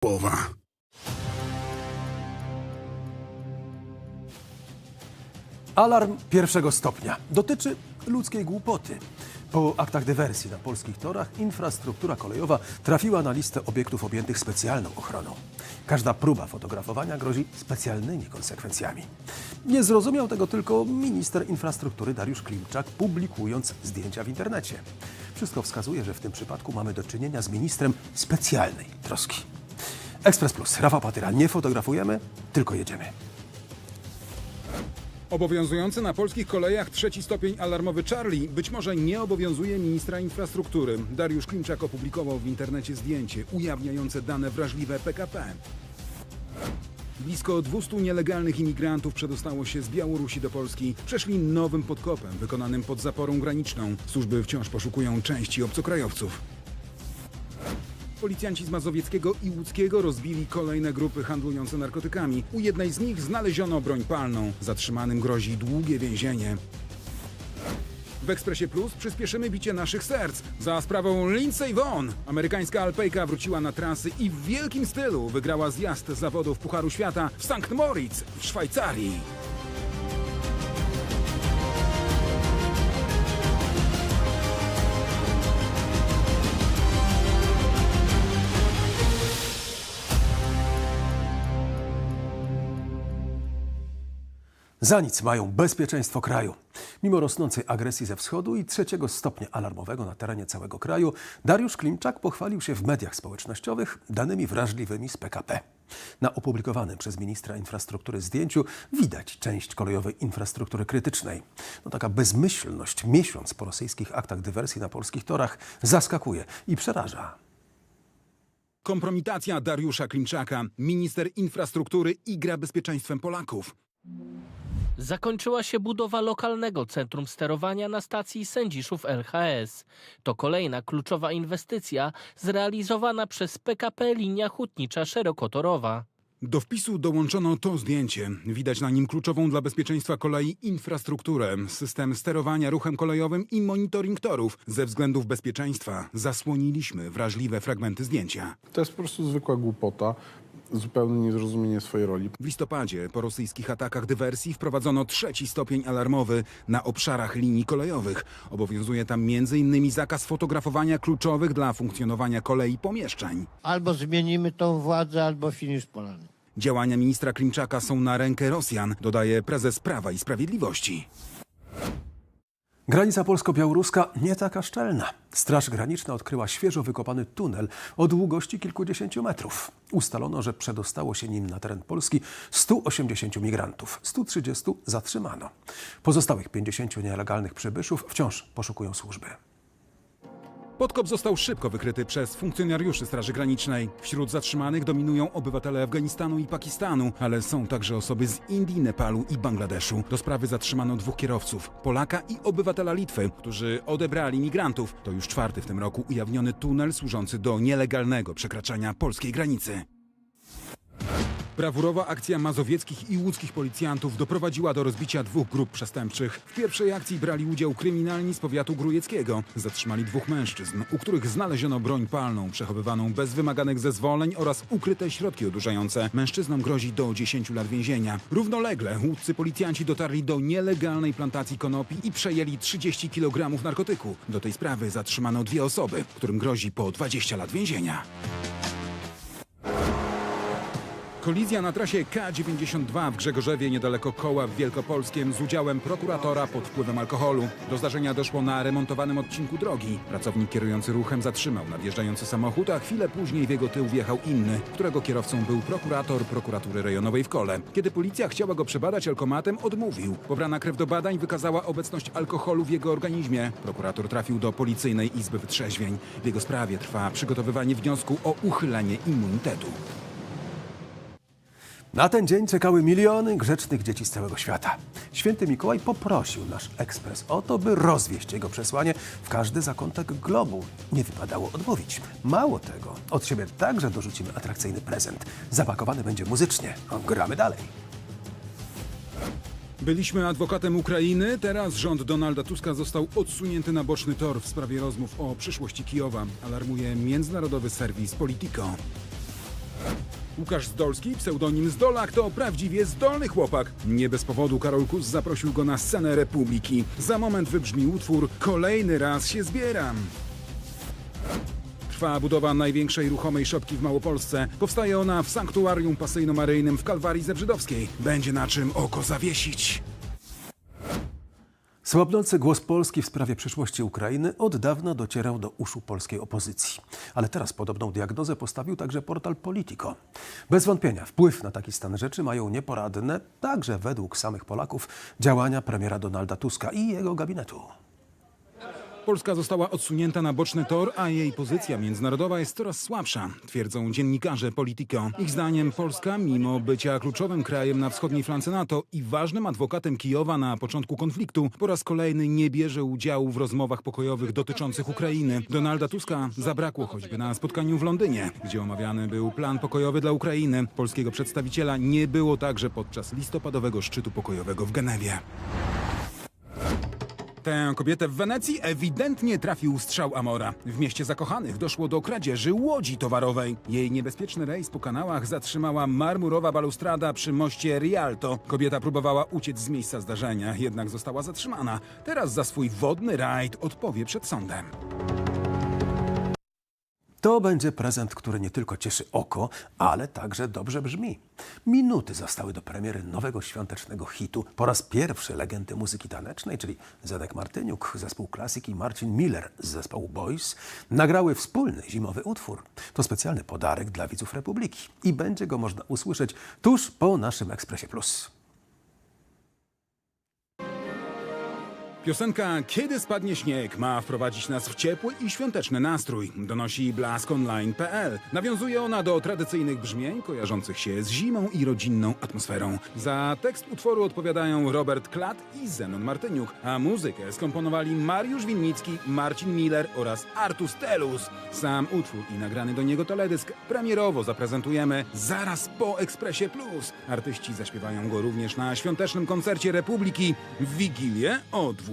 Połowa. Alarm pierwszego stopnia dotyczy ludzkiej głupoty. Po aktach dywersji na polskich torach infrastruktura kolejowa trafiła na listę obiektów objętych specjalną ochroną. Każda próba fotografowania grozi specjalnymi konsekwencjami. Nie zrozumiał tego tylko minister infrastruktury Dariusz Klimczak, publikując zdjęcia w internecie. Wszystko wskazuje, że w tym przypadku mamy do czynienia z ministrem specjalnej troski. Ekspres Plus, Rafał Patyra, nie fotografujemy, tylko jedziemy. Obowiązujący na polskich kolejach trzeci stopień alarmowy Charlie być może nie obowiązuje ministra infrastruktury. Dariusz Klimczak opublikował w internecie zdjęcie ujawniające dane wrażliwe PKP. Blisko 200 nielegalnych imigrantów przedostało się z Białorusi do Polski. Przeszli nowym podkopem wykonanym pod zaporą graniczną. Służby wciąż poszukują części obcokrajowców. Policjanci z Mazowieckiego i Łódzkiego rozbili kolejne grupy handlujące narkotykami. U jednej z nich znaleziono broń palną. Zatrzymanym grozi długie więzienie. W Ekspresie Plus przyspieszymy bicie naszych serc. Za sprawą Lindsey Vonn amerykańska Alpejka wróciła na trasy i w wielkim stylu wygrała zjazd zawodów Pucharu Świata w St. Moritz w Szwajcarii. Za nic mają bezpieczeństwo kraju. Mimo rosnącej agresji ze wschodu i trzeciego stopnia alarmowego na terenie całego kraju, Dariusz Klimczak pochwalił się w mediach społecznościowych danymi wrażliwymi z PKP. Na opublikowanym przez ministra infrastruktury zdjęciu widać część kolejowej infrastruktury krytycznej. No, taka bezmyślność miesiąc po rosyjskich aktach dywersji na polskich torach zaskakuje i przeraża. Kompromitacja Dariusza Klimczaka. Minister infrastruktury igra bezpieczeństwem Polaków. Zakończyła się budowa lokalnego centrum sterowania na stacji Sędziszów LHS. To kolejna kluczowa inwestycja zrealizowana przez PKP linia hutnicza szerokotorowa. Do wpisu dołączono to zdjęcie. Widać na nim kluczową dla bezpieczeństwa kolei infrastrukturę, system sterowania ruchem kolejowym i monitoring torów. Ze względów bezpieczeństwa zasłoniliśmy wrażliwe fragmenty zdjęcia. To jest po prostu zwykła głupota, zupełne niezrozumienie swojej roli. W listopadzie po rosyjskich atakach dywersji wprowadzono trzeci stopień alarmowy na obszarach linii kolejowych. Obowiązuje tam m.in. zakaz fotografowania kluczowych dla funkcjonowania kolei pomieszczeń. Albo zmienimy tą władzę, albo finisz polany. Działania ministra Klimczaka są na rękę Rosjan, dodaje prezes Prawa i Sprawiedliwości. Granica polsko-białoruska nie taka szczelna. Straż Graniczna odkryła świeżo wykopany tunel o długości kilkudziesięciu metrów. Ustalono, że przedostało się nim na teren Polski 180 migrantów, 130 zatrzymano. Pozostałych 50 nielegalnych przybyszów wciąż poszukują służby. Podkop został szybko wykryty przez funkcjonariuszy Straży Granicznej. Wśród zatrzymanych dominują obywatele Afganistanu i Pakistanu, ale są także osoby z Indii, Nepalu i Bangladeszu. Do sprawy zatrzymano dwóch kierowców, Polaka i obywatela Litwy, którzy odebrali migrantów. To już czwarty w tym roku ujawniony tunel służący do nielegalnego przekraczania polskiej granicy. Brawurowa akcja mazowieckich i łódzkich policjantów doprowadziła do rozbicia dwóch grup przestępczych. W pierwszej akcji brali udział kryminalni z powiatu grójeckiego. Zatrzymali dwóch mężczyzn, u których znaleziono broń palną, przechowywaną bez wymaganych zezwoleń oraz ukryte środki odurzające. Mężczyznom grozi do 10 lat więzienia. Równolegle łódzcy policjanci dotarli do nielegalnej plantacji konopi i przejęli 30 kg narkotyku. Do tej sprawy zatrzymano dwie osoby, którym grozi po 20 lat więzienia. Kolizja na trasie K92 w Grzegorzewie niedaleko Koła w Wielkopolskiem z udziałem prokuratora pod wpływem alkoholu. Do zdarzenia doszło na remontowanym odcinku drogi. Pracownik kierujący ruchem zatrzymał nadjeżdżający samochód, a chwilę później w jego tył wjechał inny, którego kierowcą był prokurator prokuratury rejonowej w Kole. Kiedy policja chciała go przebadać alkomatem, odmówił. Pobrana krew do badań wykazała obecność alkoholu w jego organizmie. Prokurator trafił do Policyjnej Izby Wytrzeźwień. W jego sprawie trwa przygotowywanie wniosku o uchylenie immunitetu. Na ten dzień czekały miliony grzecznych dzieci z całego świata. Święty Mikołaj poprosił nasz ekspres o to, by rozwieść jego przesłanie w każdy zakątek globu. Nie wypadało odmówić. Mało tego, od siebie także dorzucimy atrakcyjny prezent. Zapakowany będzie muzycznie. Gramy dalej. Byliśmy adwokatem Ukrainy, teraz rząd Donalda Tuska został odsunięty na boczny tor w sprawie rozmów o przyszłości Kijowa, alarmuje międzynarodowy serwis Politico. Łukasz Zdolski, pseudonim Zdolak, to prawdziwie zdolny chłopak. Nie bez powodu Karol Kus zaprosił go na scenę Republiki. Za moment wybrzmi utwór Kolejny raz się zbieram. Trwa budowa największej ruchomej szopki w Małopolsce. Powstaje ona w sanktuarium pasyjno-maryjnym w Kalwarii Zebrzydowskiej. Będzie na czym oko zawiesić. Słabnący głos Polski w sprawie przyszłości Ukrainy od dawna docierał do uszu polskiej opozycji. Ale teraz podobną diagnozę postawił także portal Politico. Bez wątpienia wpływ na taki stan rzeczy mają nieporadne, także według samych Polaków, działania premiera Donalda Tuska i jego gabinetu. Polska została odsunięta na boczny tor, a jej pozycja międzynarodowa jest coraz słabsza, twierdzą dziennikarze Politico. Ich zdaniem Polska, mimo bycia kluczowym krajem na wschodniej flance NATO i ważnym adwokatem Kijowa na początku konfliktu, po raz kolejny nie bierze udziału w rozmowach pokojowych dotyczących Ukrainy. Donalda Tuska zabrakło choćby na spotkaniu w Londynie, gdzie omawiany był plan pokojowy dla Ukrainy. Polskiego przedstawiciela nie było także podczas listopadowego szczytu pokojowego w Genewie. Tę kobietę w Wenecji ewidentnie trafił strzał Amora. W mieście zakochanych doszło do kradzieży łodzi towarowej. Jej niebezpieczny rejs po kanałach zatrzymała marmurowa balustrada przy moście Rialto. Kobieta próbowała uciec z miejsca zdarzenia, jednak została zatrzymana. Teraz za swój wodny rajd odpowie przed sądem. To będzie prezent, który nie tylko cieszy oko, ale także dobrze brzmi. Minuty zostały do premiery nowego świątecznego hitu. Po raz pierwszy legendy muzyki tanecznej, czyli Zenek Martyniuk, zespół Classic i Marcin Miller z zespołu Boys, nagrały wspólny zimowy utwór. To specjalny podarek dla widzów Republiki i będzie go można usłyszeć tuż po naszym Ekspresie Plus. Piosenka Kiedy spadnie śnieg ma wprowadzić nas w ciepły i świąteczny nastrój, donosi blaskonline.pl. Nawiązuje ona do tradycyjnych brzmień kojarzących się z zimą i rodzinną atmosferą. Za tekst utworu odpowiadają Robert Klat i Zenon Martyniuk, a muzykę skomponowali Mariusz Winnicki, Marcin Miller oraz Artus Telus. Sam utwór i nagrany do niego teledysk premierowo zaprezentujemy zaraz po Ekspresie Plus. Artyści zaśpiewają go również na świątecznym koncercie Republiki w Wigilię o 20.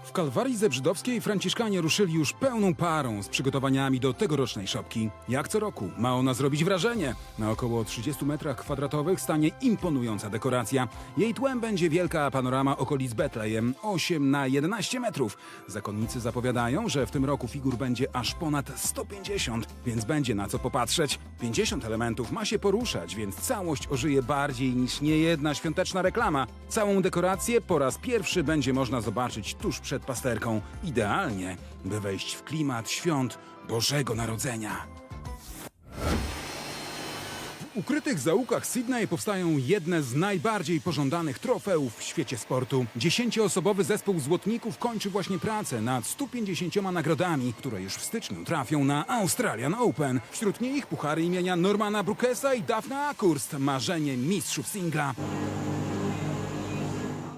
W Kalwarii Zebrzydowskiej franciszkanie ruszyli już pełną parą z przygotowaniami do tegorocznej szopki. Jak co roku ma ona zrobić wrażenie. Na około 30 metrach kwadratowych stanie imponująca dekoracja. Jej tłem będzie wielka panorama okolic Betlejem, 8 na 11 metrów. Zakonnicy zapowiadają, że w tym roku figur będzie aż ponad 150, więc będzie na co popatrzeć. 50 elementów ma się poruszać, więc całość ożyje bardziej niż niejedna świąteczna reklama. Całą dekorację po raz pierwszy będzie można zobaczyć tuż przed pasterką. Idealnie, by wejść w klimat świąt Bożego Narodzenia. W ukrytych zaułkach Sydney powstają jedne z najbardziej pożądanych trofeów w świecie sportu. 10-osobowy zespół złotników kończy właśnie pracę nad 150 nagrodami, które już w styczniu trafią na Australian Open. Wśród nich puchary imienia Normana Brookesa i Daphna Akurst, marzenie mistrzów singla.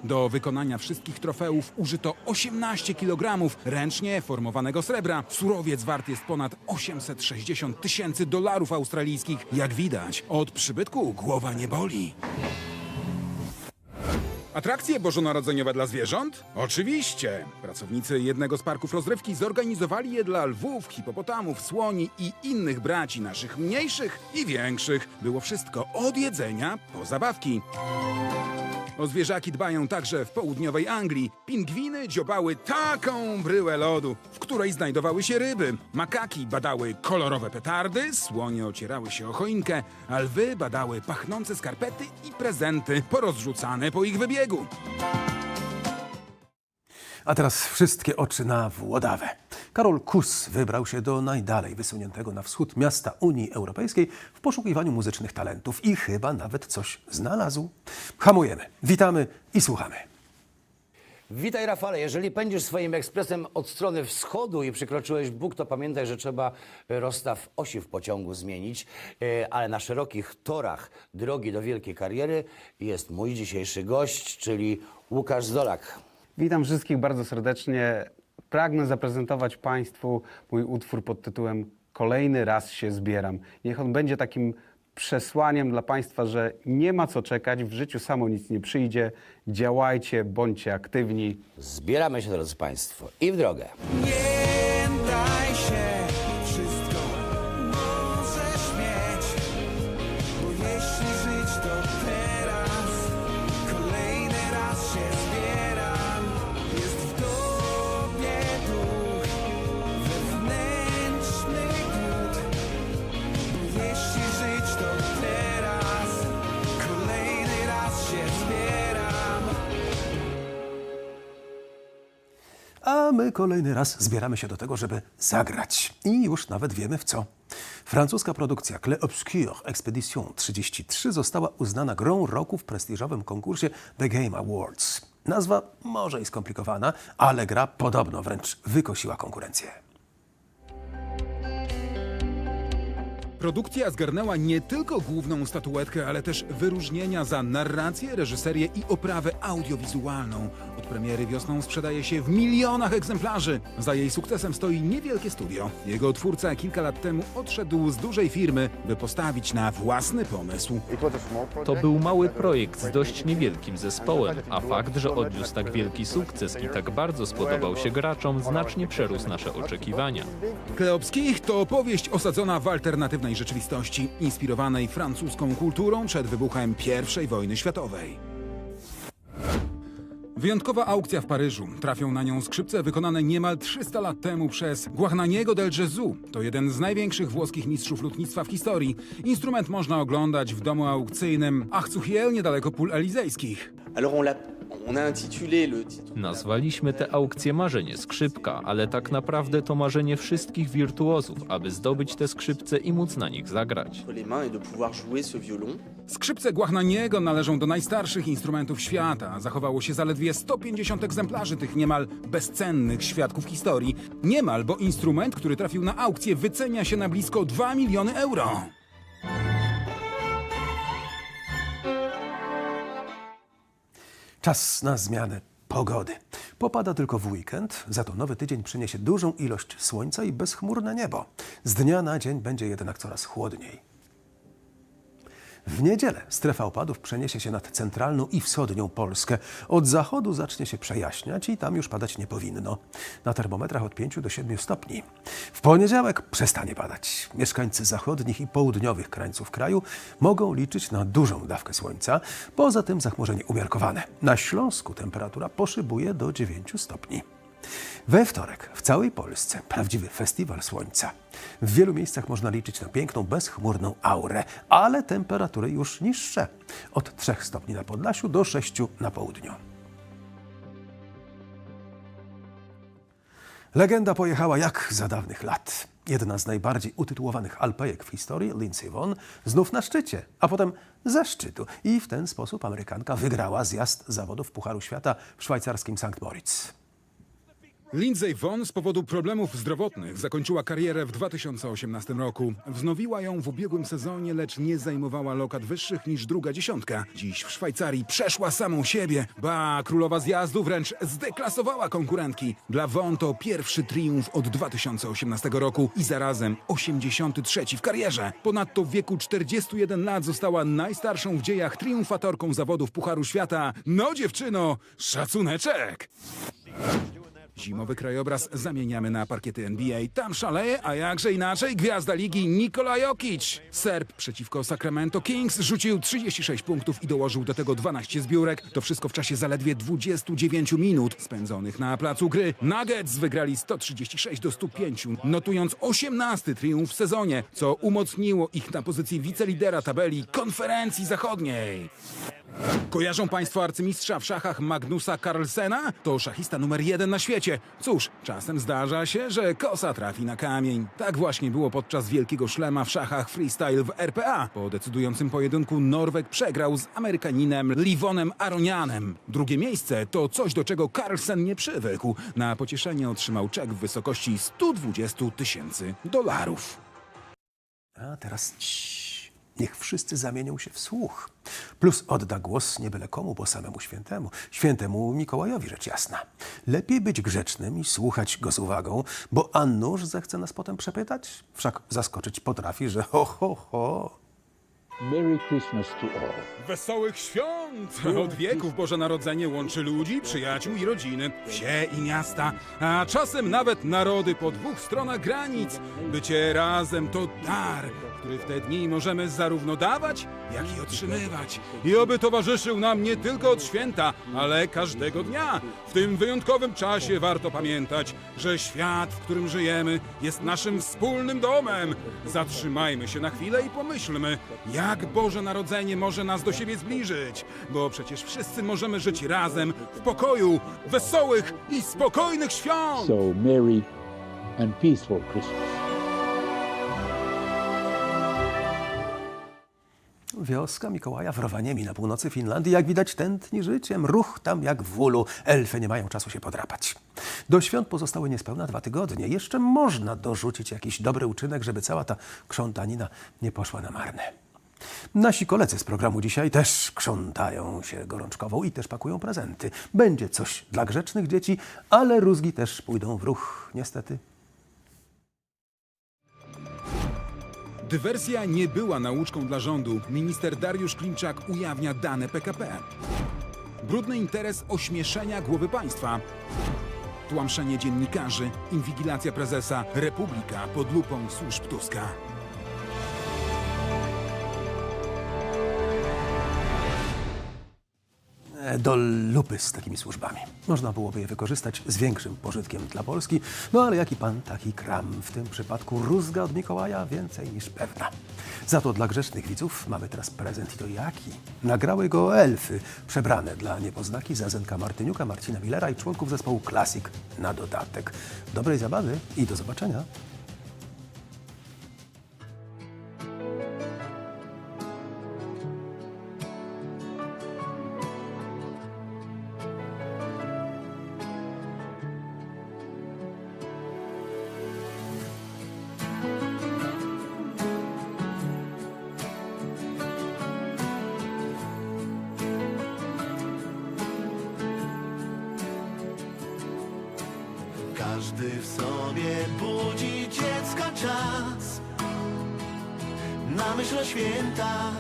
Do wykonania wszystkich trofeów użyto 18 kg ręcznie formowanego srebra. Surowiec wart jest ponad 860 tysięcy dolarów australijskich. Jak widać, od przybytku głowa nie boli. Atrakcje bożonarodzeniowe dla zwierząt? Oczywiście! Pracownicy jednego z parków rozrywki zorganizowali je dla lwów, hipopotamów, słoni i innych braci naszych mniejszych i większych. Było wszystko od jedzenia po zabawki. O zwierzaki dbają także w południowej Anglii. Pingwiny dziobały taką bryłę lodu, w której znajdowały się ryby. Makaki badały kolorowe petardy, słonie ocierały się o choinkę, a lwy badały pachnące skarpety i prezenty porozrzucane po ich wybiegu. A teraz wszystkie oczy na Włodawę. Karol Kus wybrał się do najdalej wysuniętego na wschód miasta Unii Europejskiej w poszukiwaniu muzycznych talentów i chyba nawet coś znalazł. Hamujemy, witamy i słuchamy. Witaj Rafale, jeżeli pędzisz swoim ekspresem od strony wschodu i przekroczyłeś Bóg, to pamiętaj, że trzeba rozstaw osi w pociągu zmienić, ale na szerokich torach drogi do wielkiej kariery jest mój dzisiejszy gość, czyli Łukasz Zdolak. Witam wszystkich bardzo serdecznie. Pragnę zaprezentować Państwu mój utwór pod tytułem Kolejny raz się zbieram. Niech on będzie takim przesłaniem dla Państwa, że nie ma co czekać, w życiu samo nic nie przyjdzie. Działajcie, bądźcie aktywni. Zbieramy się, drodzy Państwo, i w drogę. Nie daj się my kolejny raz zbieramy się do tego, żeby zagrać. I już nawet wiemy w co. Francuska produkcja Clé Obscure Expedition 33 została uznana grą roku w prestiżowym konkursie The Game Awards. Nazwa może i skomplikowana, ale gra podobno wręcz wykosiła konkurencję. Produkcja zgarnęła nie tylko główną statuetkę, ale też wyróżnienia za narrację, reżyserię i oprawę audiowizualną. Od premiery wiosną sprzedaje się w milionach egzemplarzy. Za jej sukcesem stoi niewielkie studio. Jego twórca kilka lat temu odszedł z dużej firmy, by postawić na własny pomysł. To był mały projekt z dość niewielkim zespołem, a fakt, że odniósł tak wielki sukces i tak bardzo spodobał się graczom, znacznie przerósł nasze oczekiwania. Kleopskich to opowieść osadzona w alternatywnej rzeczywistości, inspirowanej francuską kulturą przed wybuchem I wojny światowej. Wyjątkowa aukcja w Paryżu. Trafią na nią skrzypce wykonane niemal 300 lat temu przez Guarnaniego del Gesù. To jeden z największych włoskich mistrzów lutnictwa w historii. Instrument można oglądać w domu aukcyjnym Achzuchiel niedaleko pól elizejskich. Nazwaliśmy tę aukcję Marzenie Skrzypka, ale tak naprawdę to marzenie wszystkich wirtuozów, aby zdobyć te skrzypce i móc na nich zagrać. Skrzypce Guarnaniego należą do najstarszych instrumentów świata. Zachowało się zaledwie 150 egzemplarzy tych niemal bezcennych świadków historii. Niemal, bo instrument, który trafił na aukcję, wycenia się na blisko 2 miliony euro. Czas na zmianę pogody. Popada tylko w weekend, za to nowy tydzień przyniesie dużą ilość słońca i bezchmurne niebo. Z dnia na dzień będzie jednak coraz chłodniej. W niedzielę strefa opadów przeniesie się nad centralną i wschodnią Polskę. Od zachodu zacznie się przejaśniać i tam już padać nie powinno. Na termometrach od 5 do 7 stopni. W poniedziałek przestanie padać. Mieszkańcy zachodnich i południowych krańców kraju mogą liczyć na dużą dawkę słońca. Poza tym zachmurzenie umiarkowane. Na Śląsku temperatura poszybuje do 9 stopni. We wtorek w całej Polsce prawdziwy festiwal słońca. W wielu miejscach można liczyć na piękną, bezchmurną aurę, ale temperatury już niższe. Od 3 stopni na Podlasiu do 6 na południu. Legenda pojechała jak za dawnych lat. Jedna z najbardziej utytułowanych alpejek w historii, Lindsey Vonn, znów na szczycie, a potem ze szczytu. I w ten sposób Amerykanka wygrała zjazd zawodów Pucharu Świata w szwajcarskim St. Moritz. Lindsey Vonn z powodu problemów zdrowotnych zakończyła karierę w 2018 roku. Wznowiła ją w ubiegłym sezonie, lecz nie zajmowała lokat wyższych niż druga dziesiątka. Dziś w Szwajcarii przeszła samą siebie. Ba, królowa zjazdu wręcz zdeklasowała konkurentki. Dla Vonn to pierwszy triumf od 2018 roku i zarazem 83 w karierze. Ponadto w wieku 41 lat została najstarszą w dziejach triumfatorką zawodów Pucharu Świata. No dziewczyno, szacuneczek! Zimowy krajobraz zamieniamy na parkiety NBA. Tam szaleje, a jakże inaczej, gwiazda ligi Nikola Jokic. Serb przeciwko Sacramento Kings rzucił 36 punktów i dołożył do tego 12 zbiórek. To wszystko w czasie zaledwie 29 minut spędzonych na placu gry. Nuggets wygrali 136-105, notując 18. triumf w sezonie, co umocniło ich na pozycji wicelidera tabeli Konferencji Zachodniej. Kojarzą Państwo arcymistrza w szachach Magnusa Carlsena? To szachista numer 1 na świecie. Cóż, czasem zdarza się, że kosa trafi na kamień. Tak właśnie było podczas Wielkiego Szlema w szachach freestyle w RPA. Po decydującym pojedynku Norweg przegrał z Amerykaninem Livonem Aronianem. Drugie miejsce to coś, do czego Carlsen nie przywykł. Na pocieszenie otrzymał czek w wysokości $120,000. A teraz niech wszyscy zamienią się w słuch. Plus odda głos nie byle komu, bo samemu świętemu Mikołajowi, rzecz jasna. Lepiej być grzecznym i słuchać go z uwagą, bo a nuż zechce nas potem przepytać? Wszak zaskoczyć potrafi, że ho, ho, ho. Merry Christmas to all. Wesołych świąt! Od wieków Boże Narodzenie łączy ludzi, przyjaciół i rodziny, wsie i miasta, a czasem nawet narody po 2 stronach granic. Bycie razem to dar, który w te dni możemy zarówno dawać, jak i otrzymywać. I oby towarzyszył nam nie tylko od święta, ale każdego dnia. W tym wyjątkowym czasie warto pamiętać, że świat, w którym żyjemy, jest naszym wspólnym domem. Zatrzymajmy się na chwilę i pomyślmy, jak Boże Narodzenie może nas do siebie zbliżyć. bo przecież wszyscy możemy żyć razem, w pokoju, wesołych i spokojnych świąt! So merry and peaceful Christmas. Wioska Mikołaja w Rovaniemi na północy Finlandii, jak widać, tętni życiem. Ruch tam jak w ulu. Elfy nie mają czasu się podrapać. Do świąt pozostały niespełna 2 tygodnie. Jeszcze można dorzucić jakiś dobry uczynek, żeby cała ta krzątanina nie poszła na marne. Nasi koledzy z programu dzisiaj też krzątają się gorączkowo i też pakują prezenty. Będzie coś dla grzecznych dzieci, ale rózgi też pójdą w ruch, niestety. Dywersja nie była nauczką dla rządu. Minister Dariusz Klimczak ujawnia dane PKP. Brudny interes ośmieszenia głowy państwa. Tłamszenie dziennikarzy, inwigilacja prezesa, Republika pod lupą służb Tuska. Do lupy z takimi służbami. Można byłoby je wykorzystać z większym pożytkiem dla Polski, no ale jaki pan, taki kram. W tym przypadku rózga od Mikołaja więcej niż pewna. Za to dla grzecznych widzów mamy teraz prezent i to jaki? Nagrały go elfy, przebrane dla niepoznaki za Zenka Martyniuka, Marcina Millera i członków zespołu Classic na dodatek. Dobrej zabawy i do zobaczenia. Każdy w sobie budzi dziecka czas. Na myśl o świętach,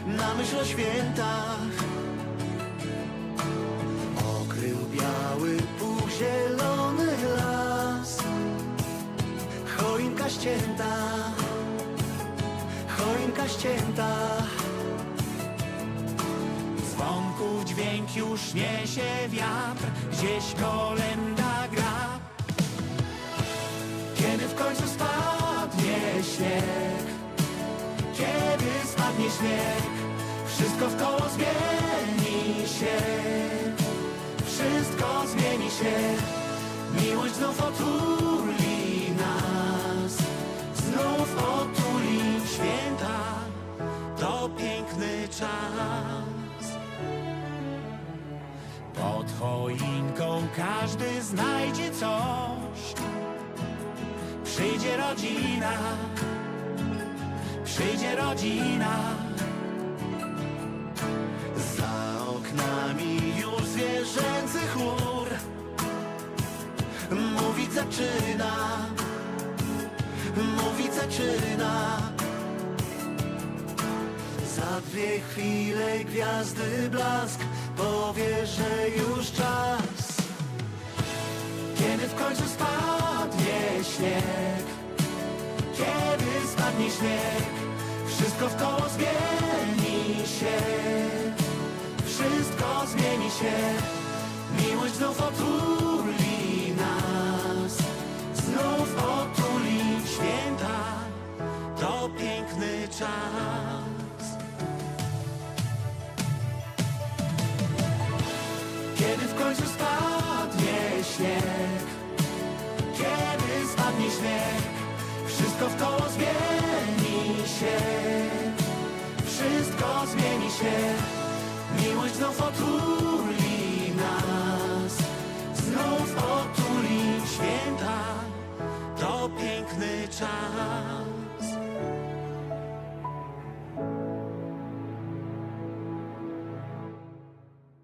na myśl o świętach. Okrył biały półzielony las. Choinka ścięta, choinka ścięta. Dzwonków dźwięk już niesie wiatr, gdzieś kolęda gra. Kiedy w końcu spadnie śnieg, kiedy spadnie śnieg, wszystko w koło zmieni się, wszystko zmieni się. Miłość znów otuli nas, znów otuli święta, to piękny czas. Pod choinką każdy znajdzie coś. Przyjdzie rodzina, przyjdzie rodzina. Za oknami już zwierzęcy chór mówić zaczyna, mówić zaczyna. Za 2 chwile gwiazdy blask powie, że już czas. Kiedy w końcu spadnie śnieg, kiedy spadnie śnieg, wszystko w koło zmieni się, wszystko zmieni się. Miłość znów otuli nas, znów otuli święta, to piękny czas. Kiedy w końcu spadnie śnieg, kiedy spadnie śnieg, wszystko w koło zmieni się, wszystko zmieni się. Miłość znów otuli